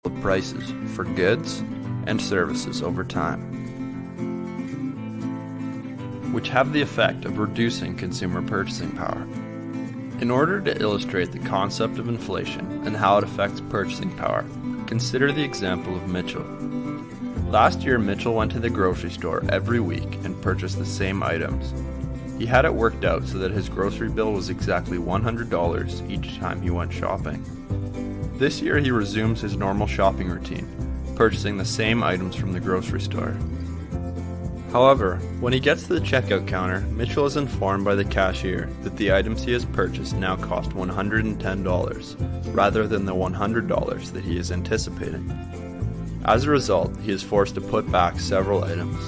of prices for goods and services over time, which have the effect of reducing consumer purchasing power. In order to illustrate the concept of inflation and how it affects purchasing power, consider the example of Mitchell. Last year, Mitchell went to the grocery store every week and purchased the same items. He had it worked out so that his grocery bill was exactly $100 each time he went shopping. This year he resumes his normal shopping routine, purchasing the same items from the grocery store. However, when he gets to the checkout counter, Mitchell is informed by the cashier that the items he has purchased now cost $110, rather than the $100 that he is anticipating. As a result, he is forced to put back several items.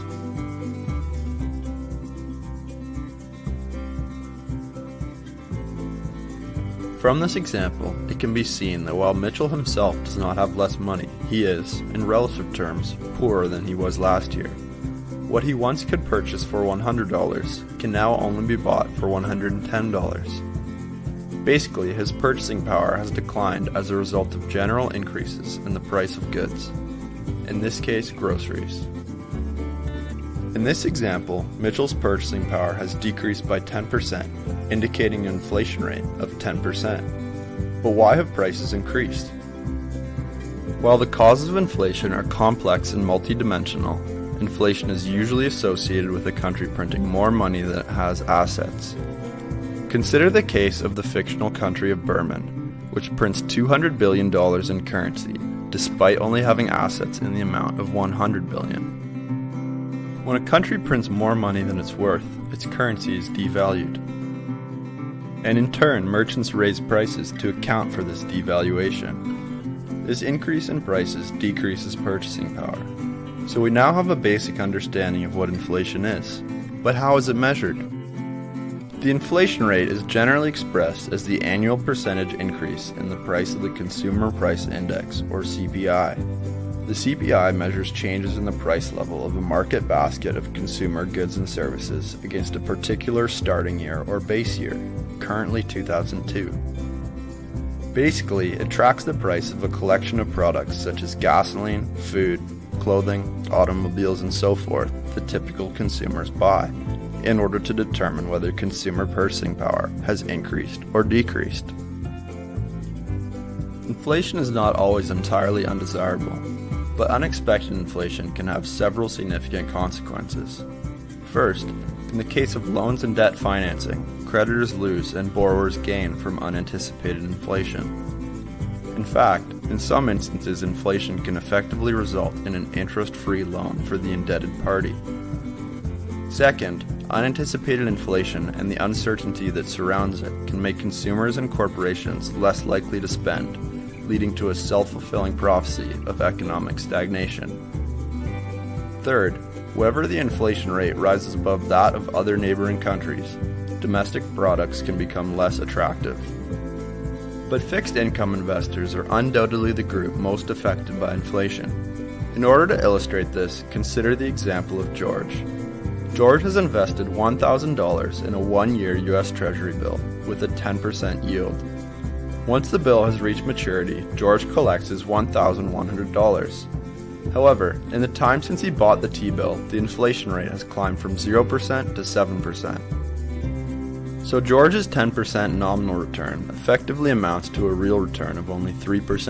From this example, it can be seen that while Mitchell himself does not have less money, he is, in relative terms, poorer than he was last year. What he once could purchase for $100 can now only be bought for $110. Basically, his purchasing power has declined as a result of general increases in the price of goods, in this case, groceries. In this example, Mitchell's purchasing power has decreased by 10%, indicating an inflation rate of 10%. But why have prices increased? While the causes of inflation are complex and multidimensional, inflation is usually associated with a country printing more money than it has assets. Consider the case of the fictional country of Burma, which prints $200 billion in currency, despite only having assets in the amount of $100 billion. When a country prints more money than it's worth, its currency is devalued. And in turn, merchants raise prices to account for this devaluation. This increase in prices decreases purchasing power. So we now have a basic understanding of what inflation is. But how is it measured? The inflation rate is generally expressed as the annual percentage increase in the price of the Consumer Price Index, or CPI. The CPI measures changes in the price level of a market basket of consumer goods and services against a particular starting year or base year, currently 2002. Basically, it tracks the price of a collection of products such as gasoline, food, clothing, automobiles, and so forth that typical consumers buy, in order to determine whether consumer purchasing power has increased or decreased. Inflation is not always entirely undesirable, but unexpected inflation can have several significant consequences. First, in the case of loans and debt financing, creditors lose and borrowers gain from unanticipated inflation. In fact, in some instances, inflation can effectively result in an interest-free loan for the indebted party. Second, unanticipated inflation and the uncertainty that surrounds it can make consumers and corporations less likely to spend, leading to a self-fulfilling prophecy of economic stagnation. Third, wherever the inflation rate rises above that of other neighboring countries, domestic products can become less attractive. But fixed income investors are undoubtedly the group most affected by inflation. In order to illustrate this, consider the example of George. George has invested $1,000 in a one-year US Treasury bill with a 10% yield. Once the bill has reached maturity, George collects his $1,100. However, in the time since he bought the T-bill, the inflation rate has climbed from 0% to 7%. So George's 10% nominal return effectively amounts to a real return of only 3%.